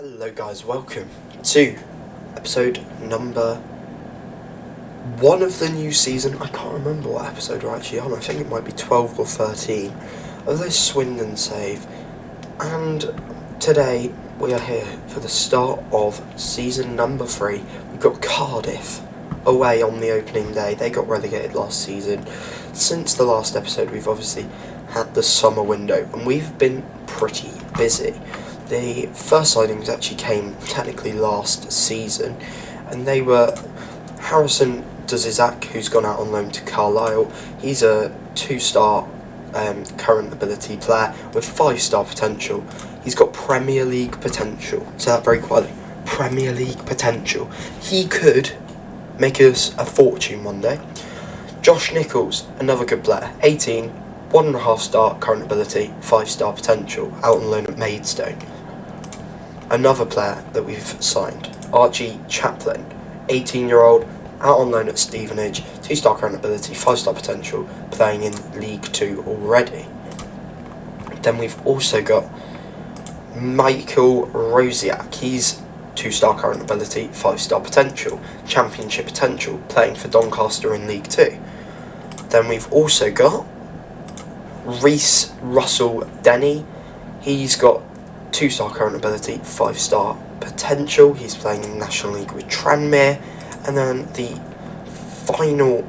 Hello guys, welcome to episode number 1 of the new season. I can't remember what episode we're actually on. I think it might be 12 or 13 of this Swindon save. And today we are here for the start of season number 3. We've got Cardiff away on the opening day. They got relegated last season. Since the last episode we've obviously had the summer window and we've been pretty busy. The first signings actually came technically last season, and they were Harrison Duzizak, who's gone out on loan to Carlisle. He's a 2-star current ability player with 5-star potential. He's got Premier League potential. Say that very quietly. Premier League potential. He could make us a fortune one day. Josh Nichols, another good player, 18, 1.5-star current ability, 5-star potential, out on loan at Maidstone. Another player that we've signed, RTG Chaplin, 18-year-old, out on loan at Stevenage, 2-star current ability, 5-star potential, playing in League 2 already. Then we've also got Michael Rosiak. He's 2-star current ability, 5-star potential, championship potential, playing for Doncaster in League 2. Then we've also got Reese Russell Denny. He's got 2-star current ability, 5-star potential. He's playing in the National League with Tranmere. And then the final,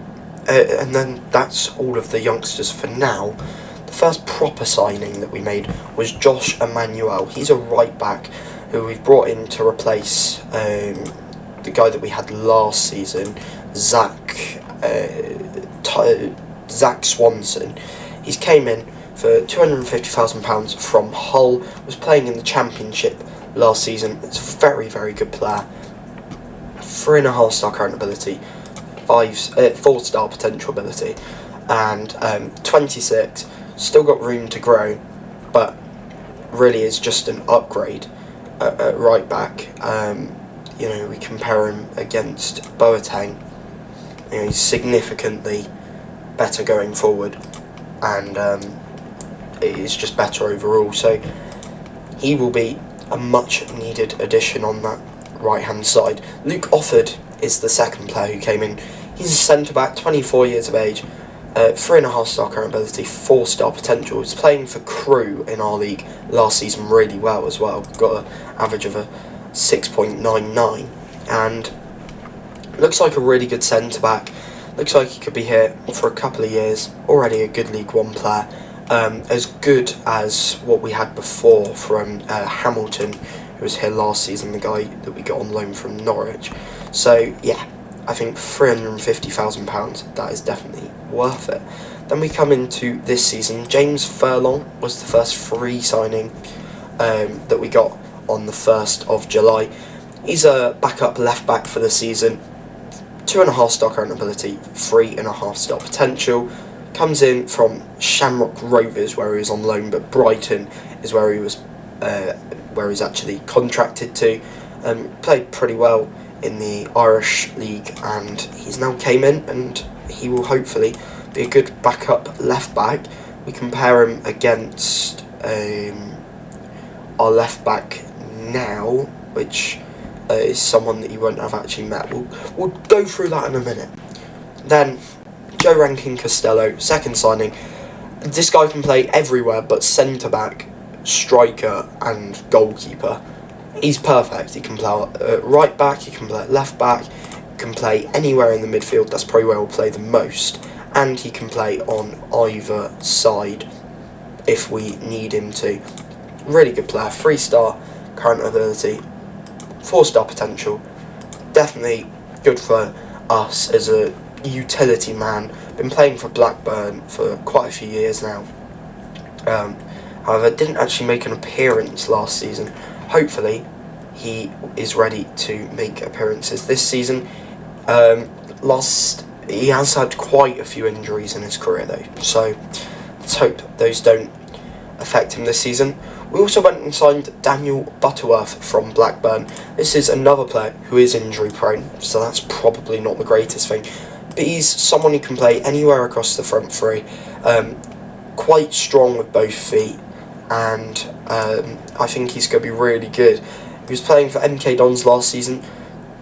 and then that's all of the youngsters for now. The first proper signing that we made was Josh Emmanuel. He's a right back who we've brought in to replace the guy that we had last season, Zach Swanson. He's came in for £250,000 from Hull, was playing in the Championship last season. It's a very, very good player. 3.5-star current ability, 4-star potential ability, and 26. Still got room to grow, but really is just an upgrade at right back. We compare him against Boateng. He's significantly better going forward, and it is just better overall. So he will be a much needed addition on that right hand side. Luke Offord is the second player who came in. He's a centre back, 24 years of age, 3.5-star current ability, 4-star potential. He's playing for Crewe in our league last season really well as well. Got an average of a 6.99 and looks like a really good centre back. Looks like he could be here for a couple of years. Already a good League 1 player. As good as what we had before from Hamilton, who was here last season, the guy that we got on loan from Norwich. So, yeah, I think £350,000, that is definitely worth it. Then we come into this season. James Furlong was the first free signing that we got on the 1st of July. He's a backup left-back for the season. 2.5-star current ability, 3.5-star potential. Comes in from Shamrock Rovers, where he was on loan, but Brighton is where he was, where he's actually contracted to. Played pretty well in the Irish League, and he's now came in, and he will hopefully be a good backup left back. We compare him against our left back now, which is someone that you won't have actually met. We'll go through that in a minute. Then Joe Rankin Costello, second signing. This guy can play everywhere but centre-back, striker and goalkeeper. He's perfect. He can play at right back, he can play at left back, he can play anywhere in the midfield. That's probably where he'll play the most. And he can play on either side if we need him to. Really good player. 3-star current ability, 4-star potential. Definitely good for us as a utility man. Been playing for Blackburn for quite a few years now. However, didn't actually make an appearance last season. Hopefully he is ready to make appearances this season. He has had quite a few injuries in his career though, so let's hope those don't affect him this season. We also went and signed Daniel Butterworth from Blackburn. This is another player who is injury prone, so that's probably not the greatest thing. But he's someone who can play anywhere across the front three. Quite strong with both feet, and I think he's going to be really good He was playing for MK Dons last season.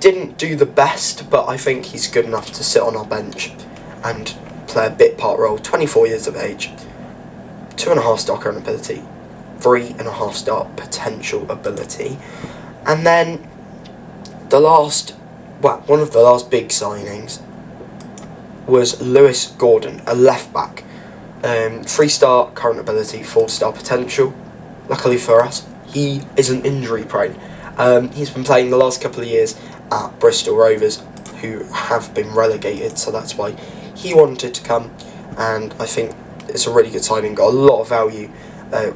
Didn't do the best, but I think he's good enough to sit on our bench and play a bit part role. 24 years of age, 2.5 star current ability, 3.5 star potential ability. And then one of the last big signings was Lewis Gordon, a left back. 3 star current ability, 4 star potential. Luckily for us, he isn't injury prone. He's been playing the last couple of years at Bristol Rovers, who have been relegated, so that's why he wanted to come, and I think it's a really good signing. Got a lot of value,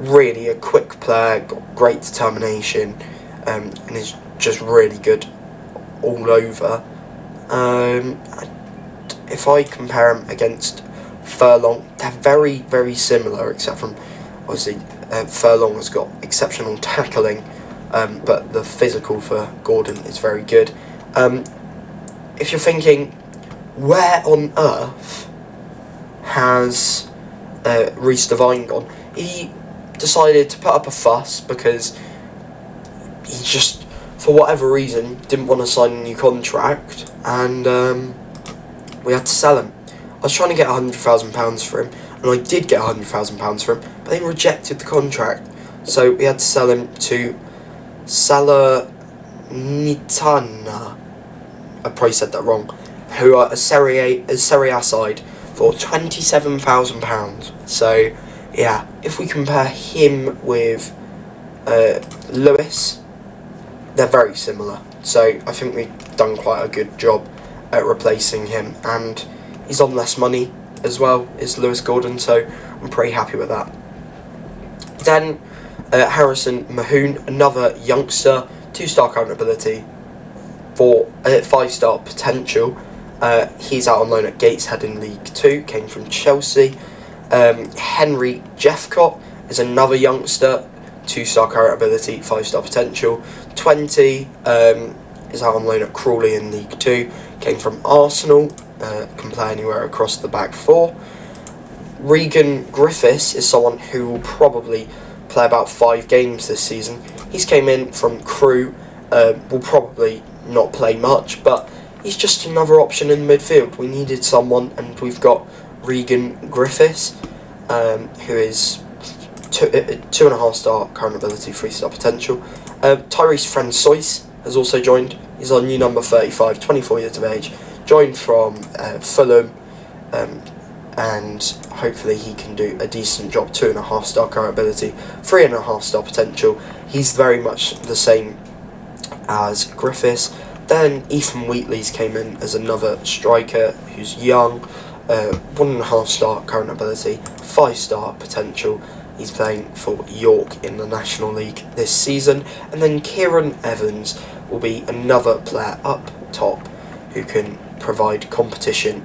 really a quick player, got great determination, and is just really good all over. If I compare him against Furlong, they're very, very similar, except from obviously Furlong has got exceptional tackling, but the physical for Gordon is very good. If you're thinking, where on earth has Reece Devine gone? He decided to put up a fuss because he just, for whatever reason, didn't want to sign a new contract, and we had to sell him. I was trying to get £100,000 for him, and I did get £100,000 for him, but they rejected the contract, so we had to sell him to Salernitana. I probably said that wrong. Who are a Serie A side for £27,000. So yeah, if we compare him with Lewis, they're very similar. So I think we've done quite a good job at replacing him, and he's on less money as well, is Lewis Gordon, so I'm pretty happy with that. Then Harrison Mahoon, another youngster, 2 star current ability, 5 star potential. He's out on loan at Gateshead in League 2, came from Chelsea. Henry Jeffcott is another youngster, 2 star current ability, 5 star potential. 20 is out on loan at Crawley in League 2, came from Arsenal, can play anywhere across the back four. Regan Griffiths is someone who will probably play about 5 games this season. He's came in from Crewe, will probably not play much, but he's just another option in midfield. We needed someone, and we've got Regan Griffiths, who is 2.5 star current ability, 3 star potential. Tyrese Francois has also joined. He's our new number 35, 24 years of age, joined from Fulham, and hopefully he can do a decent job. 2.5 star current ability, 3.5 star potential. He's very much the same as Griffiths. Then Ethan Wheatley's came in as another striker who's young, 1.5 star current ability, 5 star potential. He's playing for York in the National League this season. And then Kieran Evans will be another player up top who can provide competition,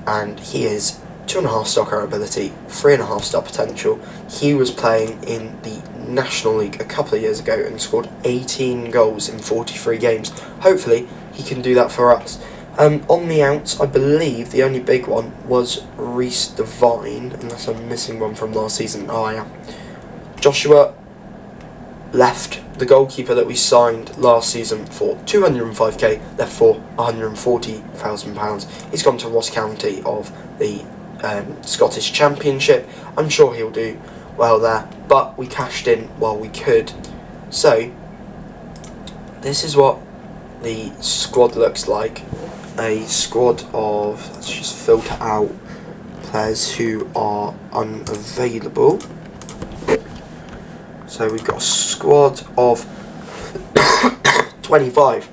and he is 2.5 star current ability, 3.5 star potential. He was playing in the National League a couple of years ago and scored 18 goals in 43 games. Hopefully he can do that for us. On the outs, I believe the only big one was Reece Devine, unless I'm missing one from last season. Oh, I am. Joshua left, the goalkeeper that we signed last season for £205k, left for £140,000. He's gone to Ross County of the Scottish Championship. I'm sure he'll do well there, but we cashed in while we could. So this is what the squad looks like. A squad of, let's just filter out players who are unavailable. So we've got a squad of 25.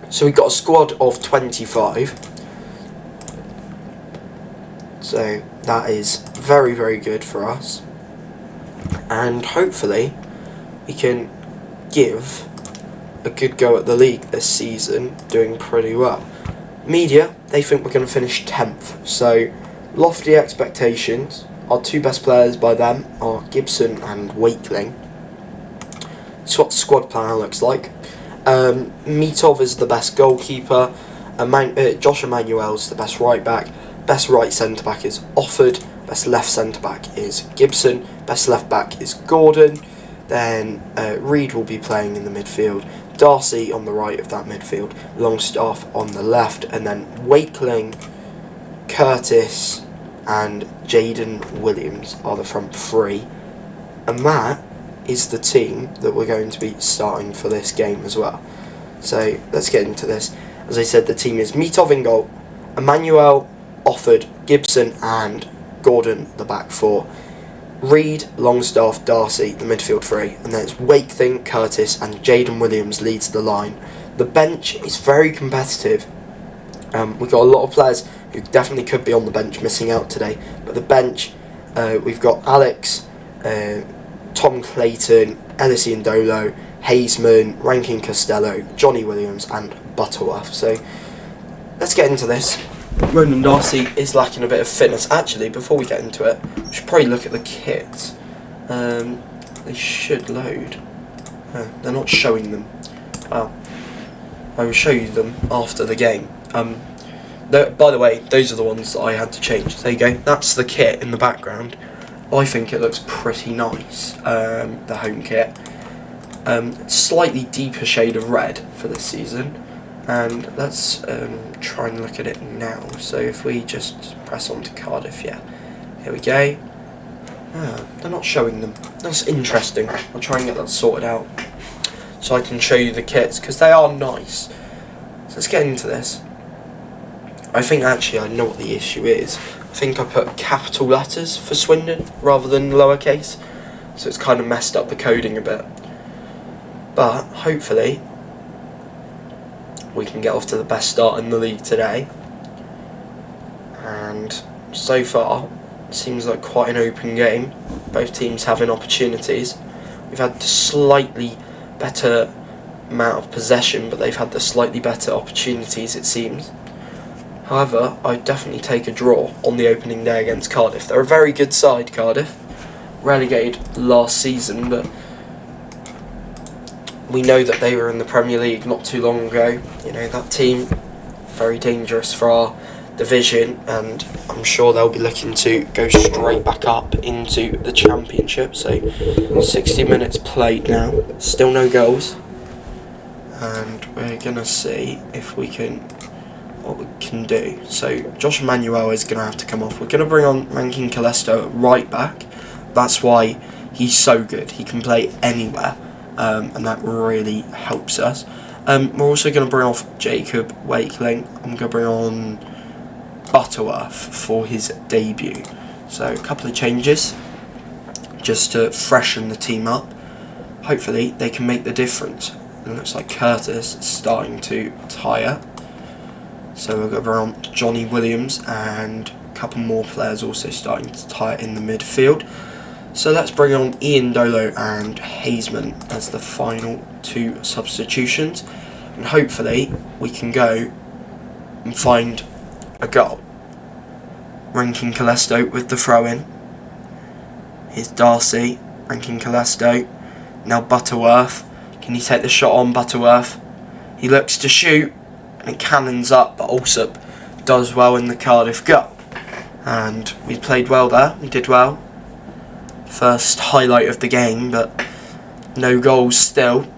So we've got a squad of 25. So that is very, very good for us. And hopefully we can give a good go at the league this season, doing pretty well. Media, they think we're going to finish 10th. So lofty expectations. Our 2 best players by them are Gibson and Wakeling. That's what the squad plan looks like. Mitov is the best goalkeeper. Josh Emmanuel's the best right back. Best right centre back is Offord. Best left centre back is Gibson. Best left back is Gordon. Then Reed will be playing in the midfield, Darcy on the right of that midfield, Longstaff on the left, and then Wakeling, Curtis and Jaden Williams are the front three. And that is the team that we're going to be starting for this game as well. So let's get into this. As I said, the team is Mitov in goal, Emmanuel, Offord, Gibson and Gordon the back four, Reed, Longstaff, Darcy the midfield three, and then it's Wakeling, Curtis and Jaden Williams leads the line. The bench is very competitive. We've got a lot of players who definitely could be on the bench missing out today, but the bench, we've got Alex, Tom Clayton, Ellis Ndolo, Hazeman, Rankin Costello, Johnny Williams and Butterworth. So let's get into this. Ronan Darcy is lacking a bit of fitness. Actually, before we get into it, we should probably look at the kits. They should load. They're not showing them. Well, I will show you them after the game. By the way, those are the ones that I had to change. There you go. That's the kit in the background. I think it looks pretty nice. The home kit. Slightly deeper shade of red for this season. And let's try and look at it now. So if we just press on to Cardiff, yeah, here we go. They're not showing them. That's interesting. I'll try and get that sorted out so I can show you the kits, because they are nice. So let's get into this. I think actually I know what the issue is. I think I put capital letters for Swindon rather than lowercase, so it's kind of messed up the coding a bit. But hopefully we can get off to the best start in the league today. And so far, it seems like quite an open game. Both teams having opportunities. We've had the slightly better amount of possession, but they've had the slightly better opportunities, it seems. However, I'd definitely take a draw on the opening day against Cardiff. They're a very good side, Cardiff. Relegated last season, but we know that they were in the Premier League not too long ago. You know, that team, very dangerous for our division, and I'm sure they'll be looking to go straight back up into the Championship. So 60 minutes played now, still no goals, and we're going to see if we can, what we can do. So Josh Emmanuel is going to have to come off. We're going to bring on Rankin Costello at right back. That's why he's so good. He can play anywhere. And that really helps us. We're also going to bring off Jacob Wakeling. I'm going to bring on Butterworth for his debut. So a couple of changes just to freshen the team up. Hopefully they can make the difference. It looks like Curtis is starting to tire. So we're going to bring on Johnny Williams, and a couple more players also starting to tire in the midfield. So let's bring on Ndolo and Hazeman as the final two substitutions, and hopefully we can go and find a goal. Rankin Costello with the throw-in. Here's Darcy, Rankin Costello. Now Butterworth. Can he take the shot on, Butterworth? He looks to shoot, and it cannons up, but also does well in the Cardiff goal. And we played well there, we did well. First highlight of the game, but no goals still.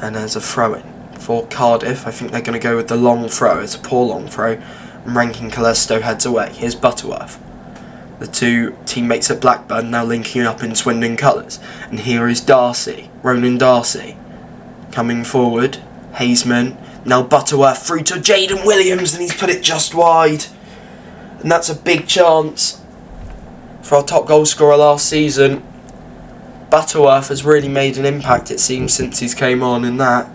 And there's a throw-in for Cardiff. I think they're going to go with the long throw. It's a poor long throw. And Rankin Costello heads away. Here's Butterworth. The two teammates at Blackburn now linking up in Swindon colours. And here is Darcy, Ronan Darcy, coming forward. Hazeman. Now Butterworth through to Jaden Williams, and he's put it just wide. And that's a big chance for our top goal scorer last season. Butterworth has really made an impact, it seems, since he's came on, and that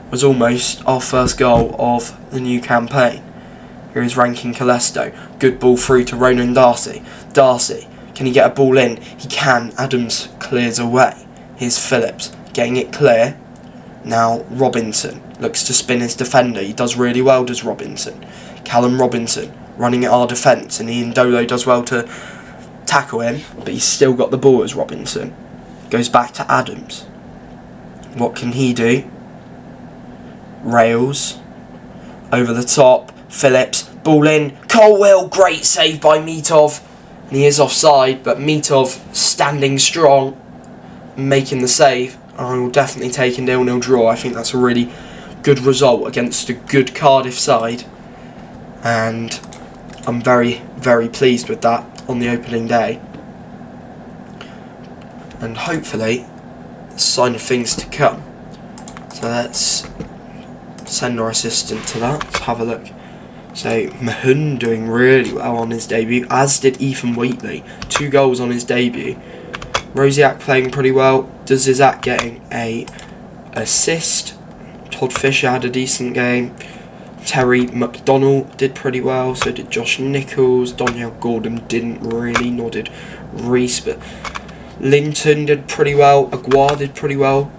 was almost our first goal of the new campaign. Here is Rankin Costello. Good ball through to Ronan Darcy. Darcy, can he get a ball in? He can. Adams clears away. Here's Phillips, getting it clear. Now Robinson looks to spin his defender. He does really well, does Robinson. Callum Robinson running at our defence, and Ndolo does well to tackle him, but he's still got the ball as Robinson. Goes back to Adams. What can he do? Rails. Over the top. Phillips. Ball in. Colwell. Great save by Mitov. And he is offside, but Mitov standing strong. making the save. I will definitely take a 0-0 draw. I think that's a really good result against a good Cardiff side, and I'm very, very pleased with that on the opening day. And hopefully, a sign of things to come. So let's send our assistant to that. Let's have a look. So Mahun doing really well on his debut, as did Ethan Wheatley. 2 goals on his debut. Rosiak playing pretty well. Zizak getting a assist. Todd Fisher had a decent game. Terry McDonald did pretty well. So did Josh Nichols. Daniel Gordon didn't really, nor did Reese. But Linton did pretty well. Aguar did pretty well.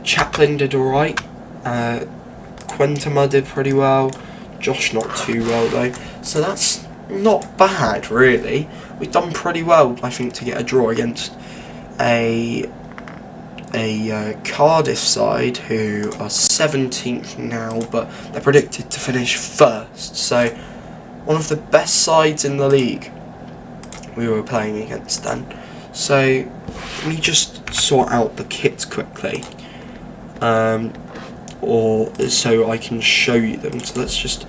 Chaplin did alright. Quentama did pretty well. Josh not too well though. So that's not bad really. We've done pretty well, I think, to get a draw against a Cardiff side who are 17th now, but they're predicted to finish first. So one of the best sides in the league we were playing against then. So let me just sort out the kits quickly, or so I can show you them. So let's just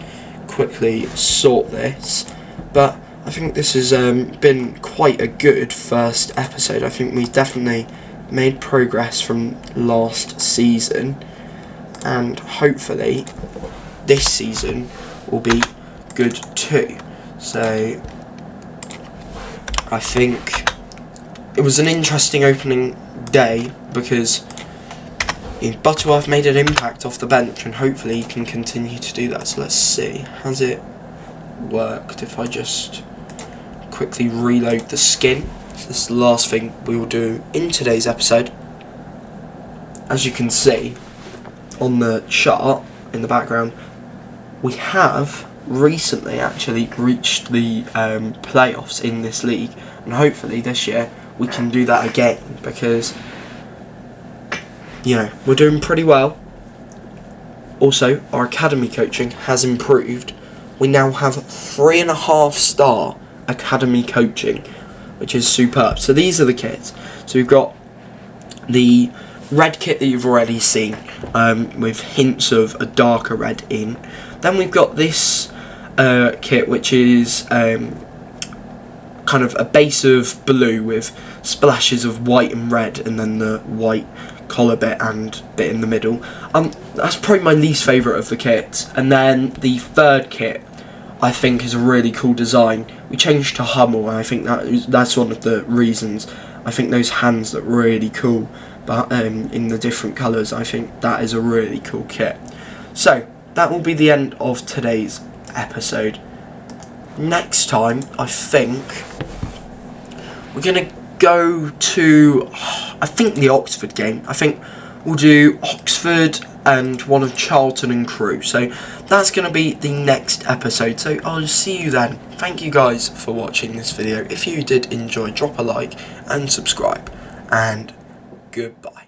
quickly sort this. But I think this has been quite a good first episode. I think we definitely made progress from last season, and hopefully this season will be good too. So I think it was an interesting opening day because Butterworth made an impact off the bench, and hopefully he can continue to do that. So let's see, has it worked if I just quickly reload the skin? So this is the last thing we will do in today's episode. As you can see on the chart in the background, we have recently actually reached the playoffs in this league, and hopefully this year we can do that again, because you know, we're doing pretty well. Also, our academy coaching has improved. We now have 3.5-star academy coaching, which is superb. So these are the kits. So we've got the red kit that you've already seen, with hints of a darker red in. Then we've got this kit, which is kind of a base of blue with splashes of white and red, and then the white collar bit and bit in the middle. That's probably my least favourite of the kits. And then the third kit, I think, is a really cool design. We changed to Hummel, and I think that's one of the reasons. I think those hands look really cool, but in the different colours, I think that is a really cool kit. So that will be the end of today's episode. Next time, I think we're going to go to, I think, the Oxford game. I think we'll do Oxford and one of Charlton and Crewe. So that's going to be the next episode. So I'll see you then. Thank you guys for watching this video. If you did enjoy, drop a like and subscribe. And goodbye.